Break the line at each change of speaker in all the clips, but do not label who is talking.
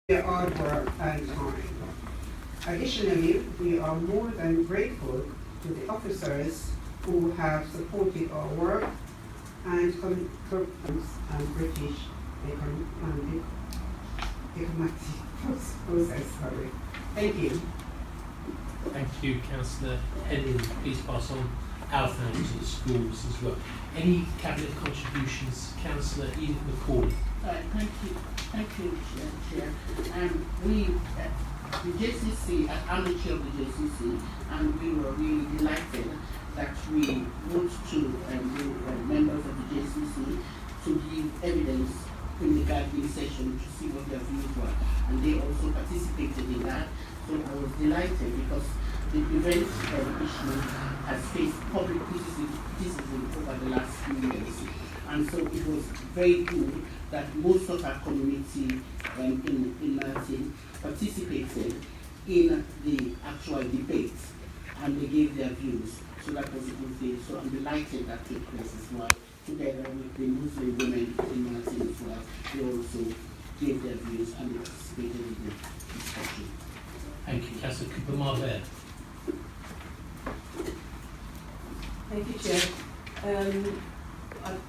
their hard work and time. Additionally, we are more than grateful to the officers who have supported our work and British diplomatic process. Thank you.
Thank you, Councillor Henry. Please pass on our thanks to the schools as well. Any cabinet contributions? Councillor Edith McCauley.
Thank you, Chair. The JCC, I'm the chair of the JCC, and we were really delighted that we wrote to the members of the JCC to give evidence in the gathering session to see what their views were, and they also participated in that. So I was delighted because the event issue has faced public criticism over the last few years, and so it was very good that most of our community in Martin participated in the actual debate and they gave their views. So that was a good thing. So I'm delighted that took place as well. Together with the Muslim women in Martin as well, they also gave their views and they participated in the discussion.
Thank you, Councillor Cooper Marvell.
Thank you, Chair.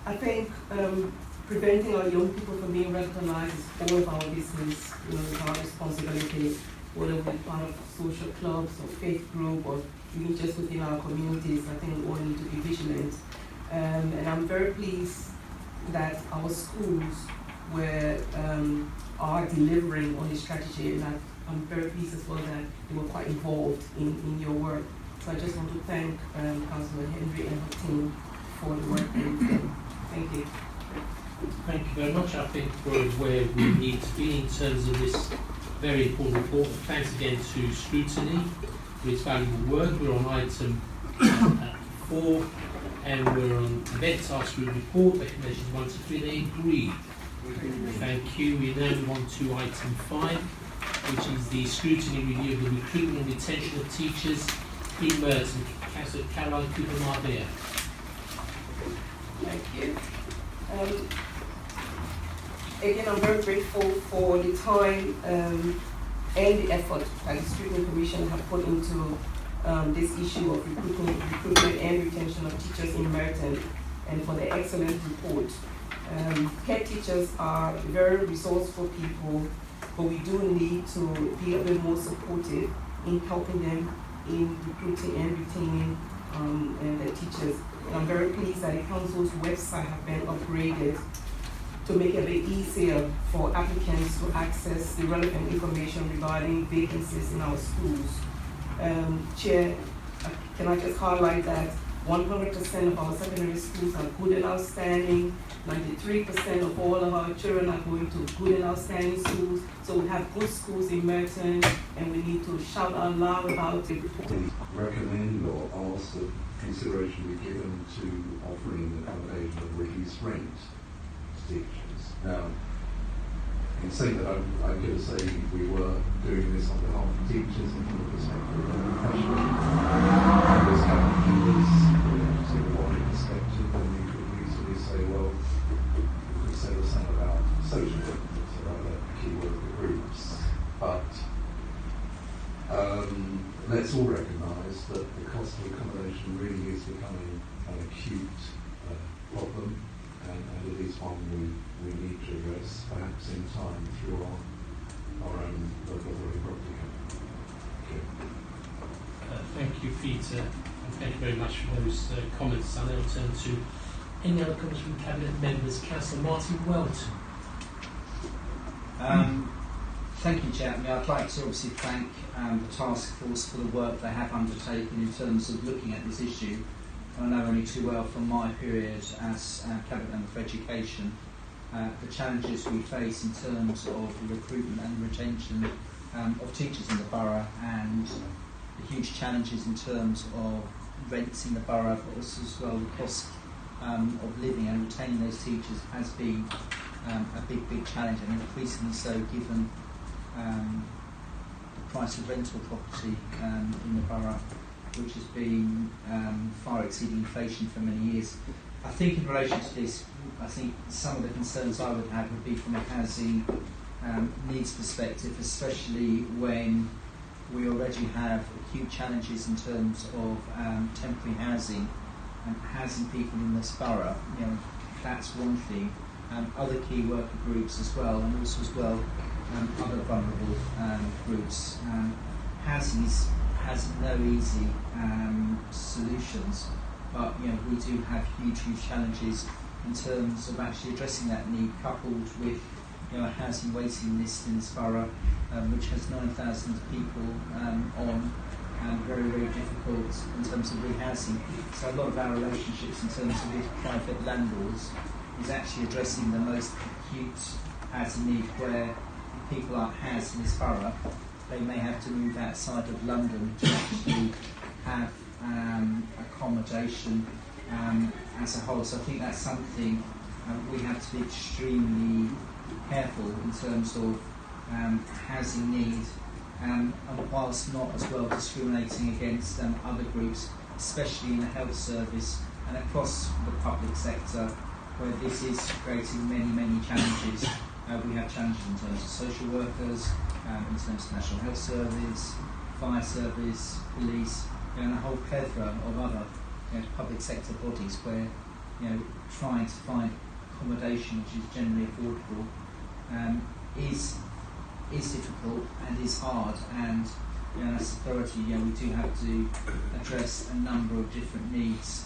I think preventing our young people from being radicalized is all of our business. It's our responsibility, whether we're part of social clubs or faith group or even just within our communities. I think we all need to be vigilant. And I'm very pleased that our schools are delivering on this strategy, and I'm very pleased as well that they were quite involved in your work. So I just want to thank Councillor Henry and her team for the work they've done. Thank you.
Thank you very much. I think we're where we need to be in terms of this very important report. Thanks again to Scrutiny for its valuable work. We're on item 4 and we're on event task group report, recommendations 1 to 3. They agreed. Thank you. We now move on to item 5, which is the scrutiny review of the recruitment and retention of teachers in Merton. Councillor Caroline Cooper Marvell.
Thank you. Again, I'm very grateful for the time and the effort that the Scrutiny Commission have put into this issue of recruitment and retention of teachers in Merton, and for the excellent report. Head teachers are very resourceful people, but we do need to be a bit more supportive in helping them in recruiting and retaining the teachers. And I'm very pleased that the council's website have been upgraded to make it a bit easier for applicants to access the relevant information regarding vacancies in our schools. Chair, can I just highlight that 100% of our secondary schools are good and outstanding. 93% of all of our children are going to good and outstanding schools. So we have good schools in Merton, and we need to shout out loud about it.
Recommend or ask that consideration be given to offering accommodation at reduced rent to teachers. Now, in saying that, I'm going to say we were doing this on behalf of teachers and from the perspective of the profession. This company was to one perspective, and you could easily say, well, you could say the same about social workers or other key worker groups. But let's all recognise that the cost of accommodation really is becoming an acute problem, and it is one we need to address, perhaps in time through our own local authority property company.
Thank you, Peter, and thank you very much for those comments. I'll now turn to any other comments from Cabinet members. Councillor Martin Welton.
Thank you, Chair. I'd like to obviously thank the task force for the work they have undertaken in terms of looking at this issue. I know only too well from my period as Cabinet Member for Education the challenges we face in terms of the recruitment and retention of teachers in the borough, and the huge challenges in terms of rents in the borough, but also as well the cost of living and retaining those teachers has been a big challenge, and increasingly so given the price of rental property in the borough, which has been far exceeding inflation for many years. I think in relation to this, I think some of the concerns I would have would be from a housing needs perspective, especially when we already have acute challenges in terms of temporary housing and housing people in this borough. You know, that's one thing. Other key worker groups as well, and also as well other vulnerable groups. Housing has no easy solutions, but you know, we do have huge challenges in terms of actually addressing that need, coupled with a housing waiting list in this borough, which has 9,000 people on, and very difficult in terms of rehousing. So a lot of our relationships in terms of with private landlords is actually addressing the most acute housing need, where if people aren't housed in this borough, they may have to move outside of London to actually have accommodation as a whole. So I think that's something we have to be extremely careful in terms of housing need, and whilst not as well discriminating against other groups, especially in the health service and across the public sector, where this is creating many challenges. We have challenges in terms of social workers, in terms of National Health Service, Fire Service, Police, and a whole plethora of other public sector bodies where trying to find accommodation which is generally affordable is difficult and is hard, and as authority we do have to address a number of different needs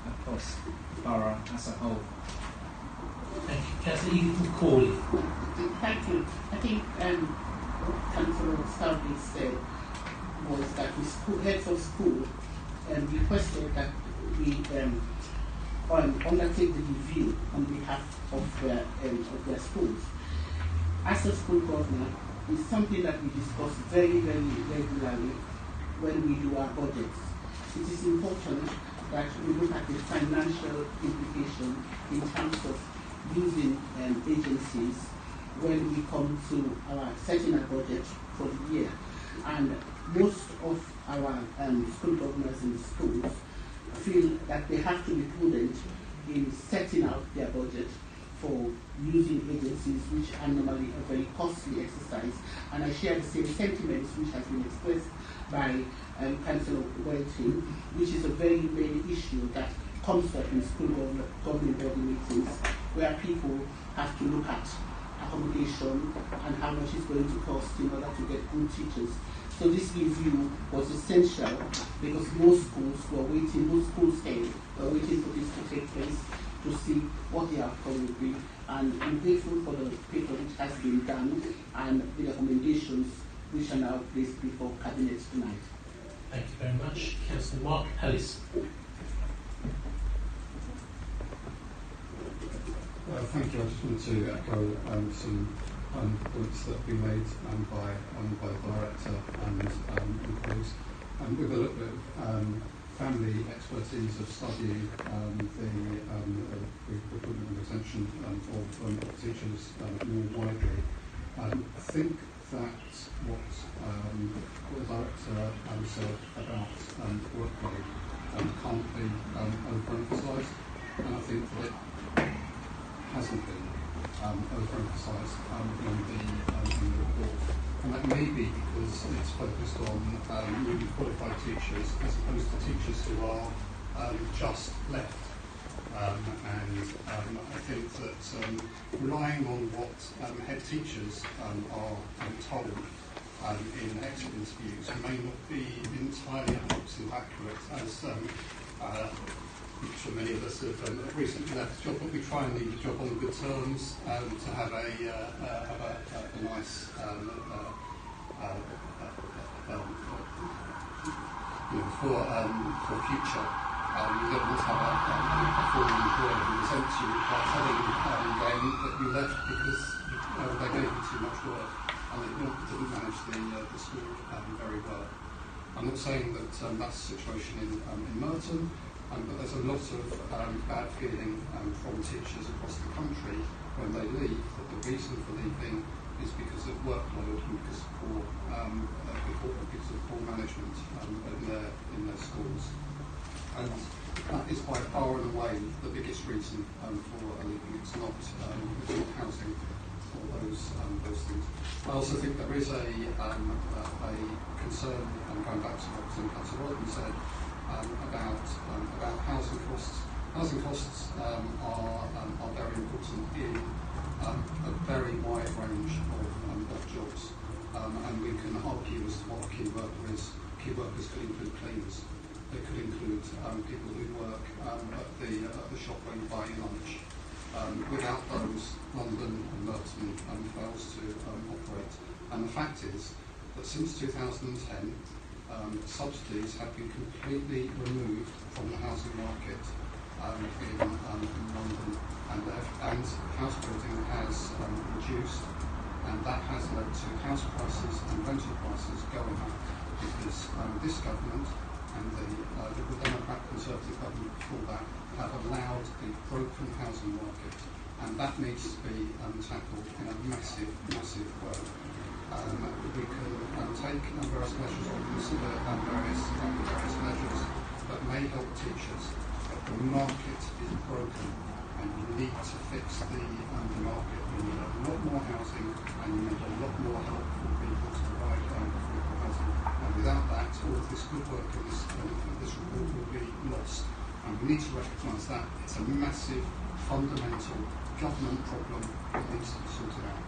across the borough as a whole.
Thank you. Councillor Edith McCauley.
Thank you. I think Councillor Starby said was that the heads of school requested that we undertake the review on behalf of their schools. As a school governor, it's something that we discuss very regularly when we do our budgets. It is important that we look at the financial implication in terms of using agencies when we come to our setting a budget for the year. And most of our school governors in the schools feel that they have to be prudent in setting out their budget for using agencies, which are normally a very costly exercise. And I share the same sentiments which has been expressed by Councillor Welton, which is a very main issue that comes up in school governing body meetings, where people have to look at accommodation and how much it's going to cost in order to get good teachers. So this review was essential because most schools were waiting, most schools were waiting for this to take place to see what the outcome would be. And I'm grateful for the paper which has been done and the recommendations which are now placed before Cabinet tonight.
Thank you very much. Councillor Mark Ellis.
Thank you. I just wanted to echo some points that have been made by the Director and colleagues. With a little bit of family expertise of studying the recruitment and retention of teachers more widely, I think that what the Director said about workload can't be overemphasised, and I think that it hasn't been overemphasised in the report. And that may be because it's focused on newly qualified teachers as opposed to teachers who are just left. And I think that relying on what head teachers are told in exit interviews may not be entirely 100% accurate, as I'm sure many of us have recently left the job, but we try and leave the job on good terms to have a nice for future. You don't want to have a former employer who resents you by telling them that you left because they gave you too much work and they didn't manage the school very well. I'm not saying that that's the situation in Merton. But there's a lot of bad feeling from teachers across the country when they leave, that the reason for leaving is because of workload and because of poor management in their schools. And that is by far and away the biggest reason for leaving. It's not housing or
those things. I also think there is a concern, going back to what Councillor Rodman said, about housing costs. Housing costs are very important in a very wide range of jobs, and we can argue as to what a key worker is. Key workers could include cleaners. They could include people who work at the shop where you buy your lunch. Without those, London and Merton fails to operate. And the fact is that since 2010, subsidies have been completely removed from the housing market in London, and house building has reduced, and that has led to house prices and rental prices going up because this government and the Liberal Democrat Conservative government before that have allowed a broken housing market, and that needs to be tackled in a massive way. We can take various measures or consider various measures that may help teachers, but the market is broken and you need to fix the market. You need a lot more housing and you need a lot more help for people to provide affordable housing. And without that, all of this good work in this report will be lost. And we need to recognise that it's a massive, fundamental government problem that needs to be sorted out.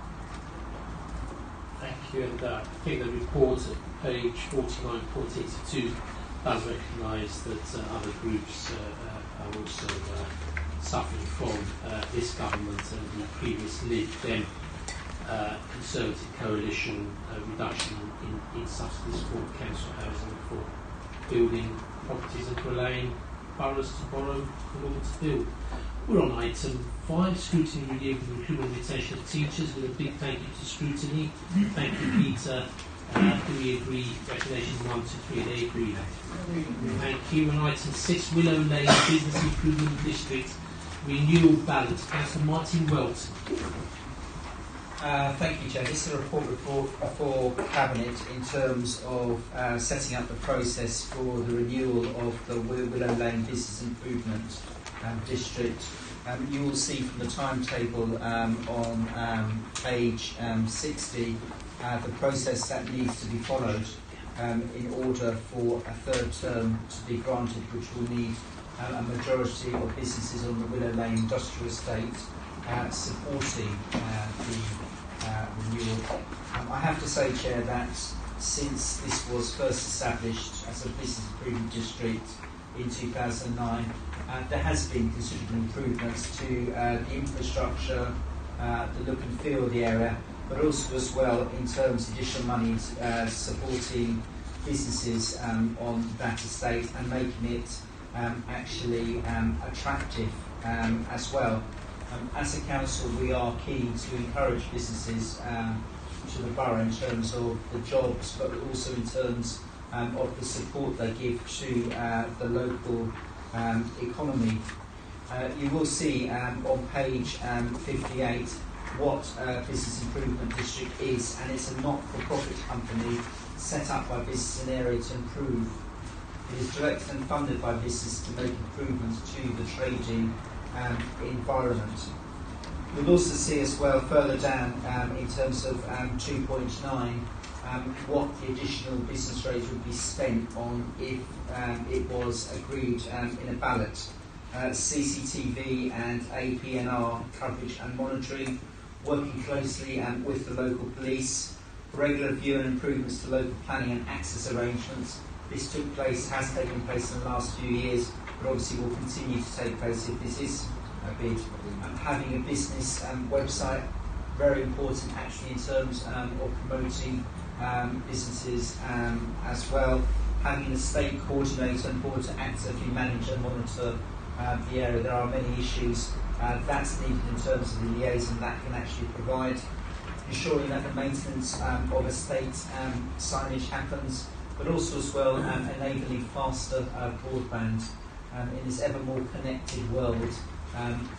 Thank you, and I think the report at page 49.82 does recognise that other groups are also suffering from this government and the previous Lib Dem Conservative coalition reduction in subsidies for council housing, for building properties and for allowing boroughs to borrow in order to build. We're on item 5, scrutiny, review of the recruitment and retention of teachers, with a big thank you to scrutiny. Thank you, Peter. Do we agree? Recommendations 1, 2, 3, they agree. Thank you. And item 6, Willow Lane Business Improvement District Renewal Ballot. Councillor Martin Welton.
Thank you, Chair. This is a report for Cabinet in terms of setting up the process for the renewal of the Willow Lane Business Improvement District. You will see from the timetable on page 60 the process that needs to be followed in order for a third term to be granted, which will need a majority of businesses on the Willow Lane Industrial Estate supporting the renewal. I have to say, Chair, that since this was first established as a business improvement district in 2009, there has been considerable improvements to the infrastructure, the look and feel of the area, but also as well in terms of additional money supporting businesses on that estate and making it actually attractive as well. As a council, we are keen to encourage businesses to the borough in terms of the jobs, but also in terms of the support they give to the local economy. You will see on page 58 what Business Improvement District is, and it's a not-for-profit company set up by business in the area to improve. It is directed and funded by business to make improvements to the trading environment. We'll also see as well further down in terms of 2.9 what the additional business rate would be spent on if it was agreed in a ballot. CCTV and APNR coverage and monitoring, working closely with the local police, regular review and improvements to local planning and access arrangements. This has taken place in the last few years, but obviously will continue to take place if this is a bid. Having a business website, very important actually in terms of promoting businesses as well. Having a estate coordinator on board to actively manage and monitor the area. There are many issues that's needed in terms of the liaison that can actually provide. Ensuring that the maintenance of estate signage happens, but also as well enabling faster broadband. In this ever more connected world,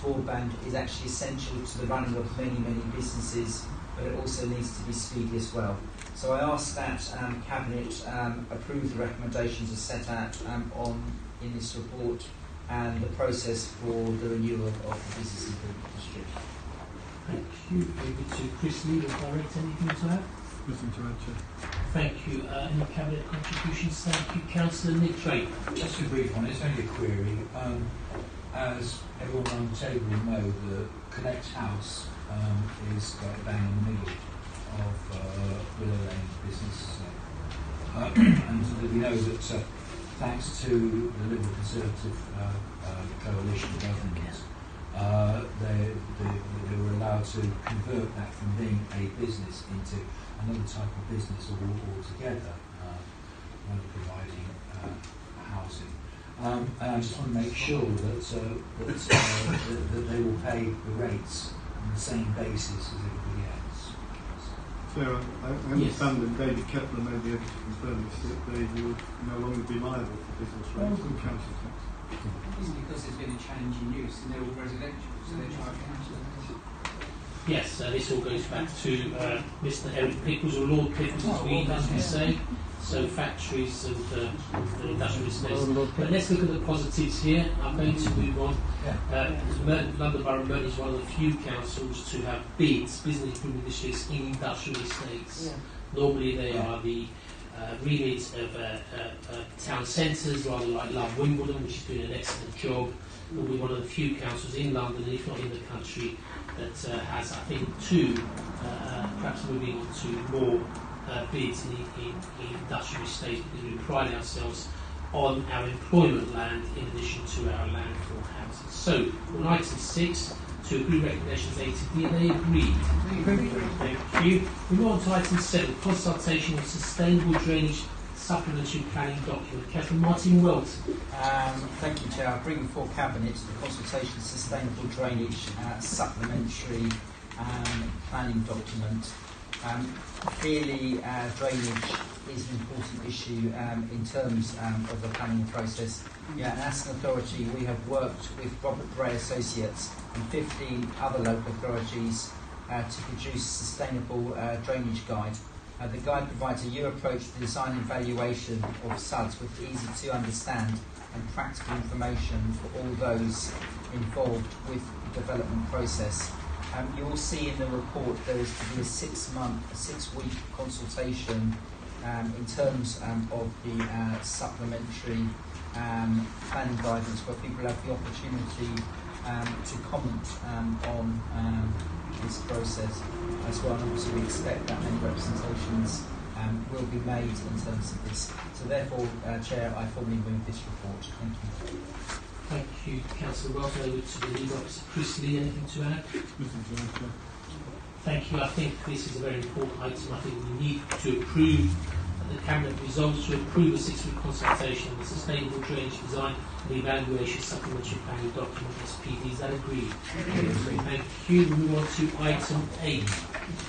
broadband is actually essential to the running of many businesses, but it also needs to be speedy as well. So I ask that Cabinet approve the recommendations as set out in this report and the process for the renewal of the Business Improvement District.
Thank you. Maybe to Chris Lee, the Director, anything to add?
Nothing to add, Chair.
Thank you. Any Cabinet contributions? Thank you. Councillor Nick Draper.
Just a brief one, it's only a query. As everyone around the table will know, the Connect House is bang in the middle of Willow Lane business. And we know that thanks to the Liberal Conservative coalition government, they were allowed to convert that from being a business into another type of business altogether, providing housing. And I just want to make sure that that they will pay the rates on the same basis as everybody else.
Chair, I understand that David Kepler may be able to confirm this, that they will no longer be liable for business rates and council tax.
Because there's been a change in use and they're all residential, so they charge council tax.
Yes, this all goes back to Mr. Eric Pickles, or Lord Pickles, as we say. So factories and industrial estates. But let's look at the positives here. I'm going to move on. London Borough of Merton is one of the few councils to have BIDs, business improvement districts, in industrial estates. Yeah. Normally they are the remit of town centres, rather like Love Wimbledon, which is doing an excellent job. We're one of the few councils in London, if not in the country, that has, I think, two, perhaps moving on to more bids in industrial estates, because we pride ourselves on our employment land in addition to our land for houses. So, on item 6, to agree recommendations A to D, are they agreed? Thank you. We move on to item 7, consultation on sustainable drainage supplementary planning document. Councillor Martin Welton.
Thank you, Chair. I bring before Cabinet the consultation sustainable drainage supplementary planning document. Clearly, drainage is an important issue in terms of the planning process. Yeah, and as an authority, we have worked with Robert Gray Associates and 15 other local authorities to produce a sustainable drainage guide. The guide provides a new approach to design and evaluation of SUDs with easy to understand and practical information for all those involved with the development process. You will see in the report there is to be a 6-week consultation in terms of the supplementary planning guidance, where people have the opportunity to comment on this process as well. And obviously we expect that many representations will be made in terms of this. So therefore, Chair, I formally move this report. Thank you.
Thank you, Councillor Welton. Over to the lead officer, Chris Lee. Anything to add?
Nothing to add, Chair.
Thank you. I think this is a very important item. I think we need to approve, the Cabinet resolves to approve a 6-week consultation on the sustainable drainage design and evaluation supplementary planning document, SPD. Is that agreed? Thank you. We move on to item 8,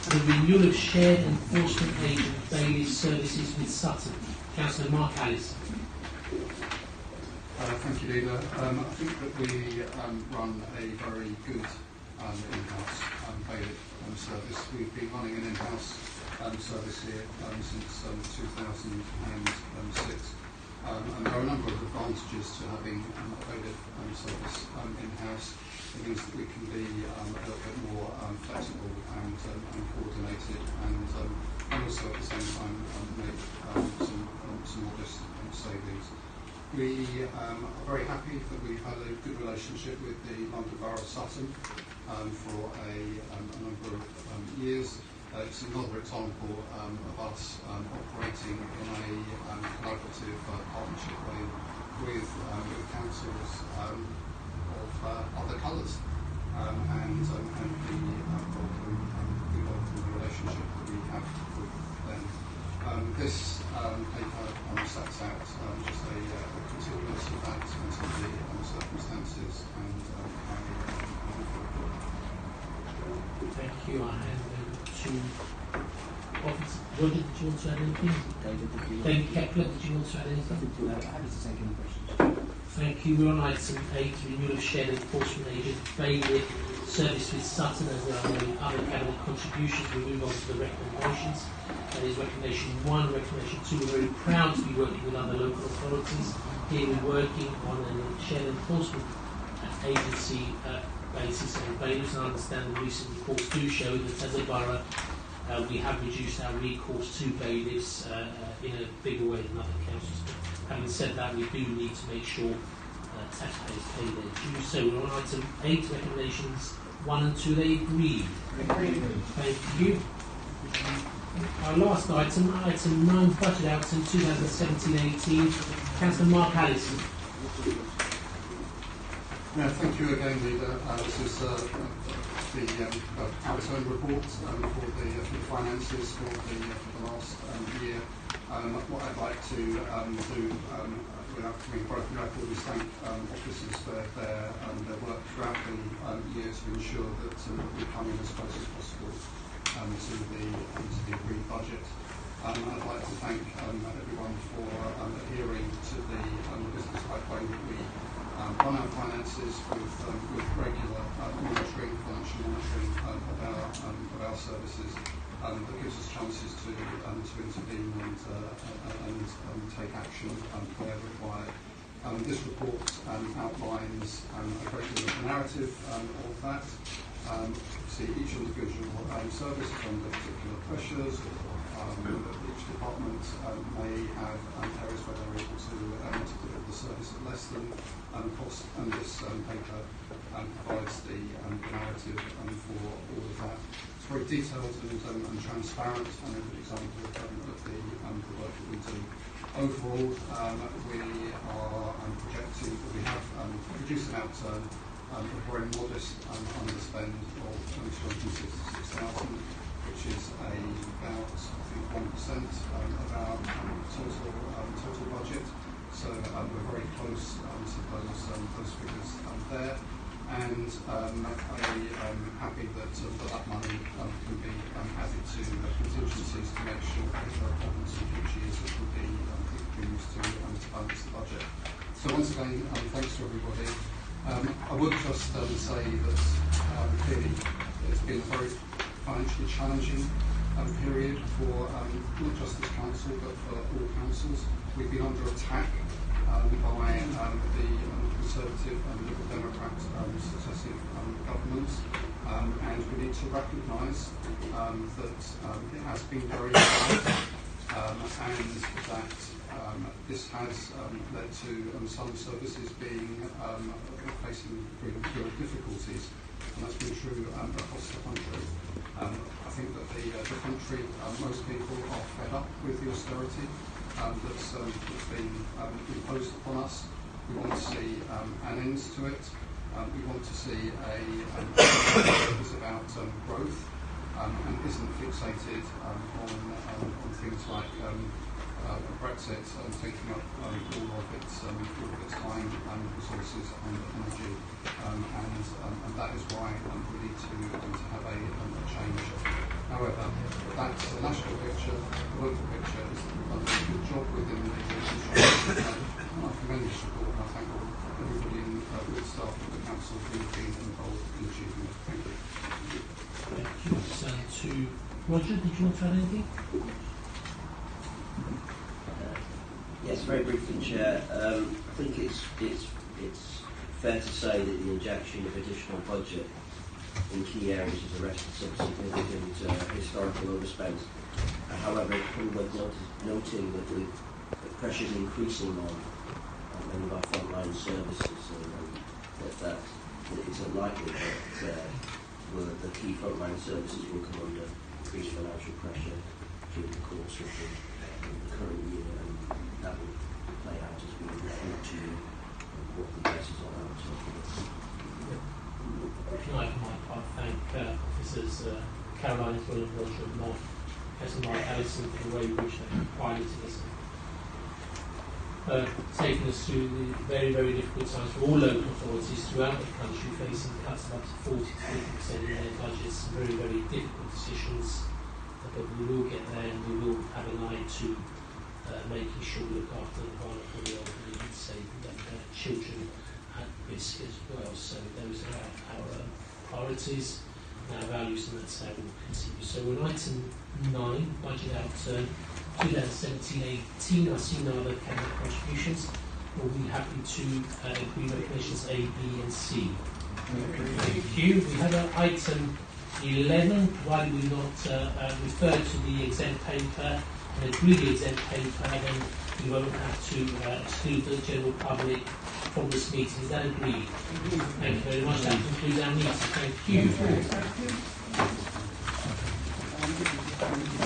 the renewal of shared enforcement agent bailiff services with Sutton. Councillor Mark Allison.
Thank you, Leader. I think that we run a very good in-house bailiff service. We've been running an in-house service here since 2006. And there are a number of advantages to having a bailiff service in-house. It means that we can be a little bit more flexible and coordinated, and also at the same time make some modest savings. We are very happy that we've had a good relationship with the London Borough of Sutton for a number of years. It's another example of us operating in a collaborative partnership way with councils of other colours, and the relationship that we have with them. This paper sets out just a continuous of that in terms of the circumstances and how we
Thank you. I hand over to Officer. Roger, did you want to add anything? David Kepler, did you want to add anything?
Happy to take any questions.
Thank you. We're on item 8, renewal of shared enforcement agent bailiff service with Sutton. As there are no other Cabinet contributions, we move on to the recommendations. That is recommendation 1, recommendation 2. We're very proud to be working with other local authorities. Here we're working on a shared enforcement agency basis on bailiffs, and I understand the recent reports do show that as a borough we have reduced our recourse to bailiffs in a bigger way than other councils. But having said that, we do need to make sure taxpayers pay their dues. So we're on item 8, recommendations 1 and 2. They agreed. Thank you. Our last item, item 9, budget outcome 2017-18. Councillor Mark Allison.
Yeah, thank you again, Leader. This is the outturn report for the finances for the last year. What I'd like to do, without coming broken record, is thank officers for their work throughout the year to ensure that we come in as close as possible to the agreed budget. I'd like to thank everyone for adhering to the business pipeline that we run our finances with regular monitoring, financial monitoring of our services that gives us chances to intervene and take action where required. This report outlines a great deal of narrative of that. See each individual service is under particular pressures. Each department may have areas where they're able to deliver the service at less than cost, and this paper provides the narrative for all of that. It's very detailed and transparent, and a good example of the work that we do. Overall, we are projecting that we have produced an outturn of a very modest underspend of 266,000, which is about, I think, 1% of our total budget. So we're very close to those figures there, and I'm happy that that money can be added to contingencies to make sure that there are problems in future years that can be used to balance the budget. So once again, thanks to everybody. I would just say that clearly it's been a very financially challenging period for not just this council but for all councils. We've been under attack by the Conservative and Liberal Democrat successive governments, and we need to recognise that it has been very hard and that this has led to some services being facing real difficulties, and that's been true across the country. I think that the country, most people are fed up with the austerity that's been imposed upon us. We want to see an end to it. We want to see a is about growth and isn't fixated on things like Brexit taking up all of its time and resources and energy, and that is why we need to have a change. However, that's the national picture. The local picture is that we've done a good job within the country, and I commend this report, and I thank everybody with staff of the council who've been involved in achieving it. Thank you.
Thank you. To Roger, did you want to add anything?
Yes, very briefly, Chair. I think it's fair to say that the injection of additional budget in key areas has arrested some significant historical overspend. However, it's probably worth noting that the pressure is increasing on many of our frontline services, and that it's unlikely that the key frontline services will come under increased financial pressure during the course of the current year, and that will play out as we report to you what the basis on our
If you like, I might thank officers Caroline as well as Roger and Mark, Mark Allison for the way in which they piloted us, taking us through the very, very difficult times for all local authorities throughout the country, facing cuts of up to 40 to 50% in their budgets, some very, very difficult decisions, but we will get there, and we will have an eye to making sure we look after the vulnerable, the elderly, and safe children at risk as well. So those are our priorities and our values, and that's how we'll continue. So we're on item 9, budget outturn 2017-18. I see no other cabinet contributions. We'll be happy to agree recommendations A, B, and C. Thank you. We have item 11, provided we not refer to the exempt paper and agree the exempt paper, then we won't have to exclude the general public from this meeting. Is that agreed? Thank you very much. That concludes our meeting. Thank you.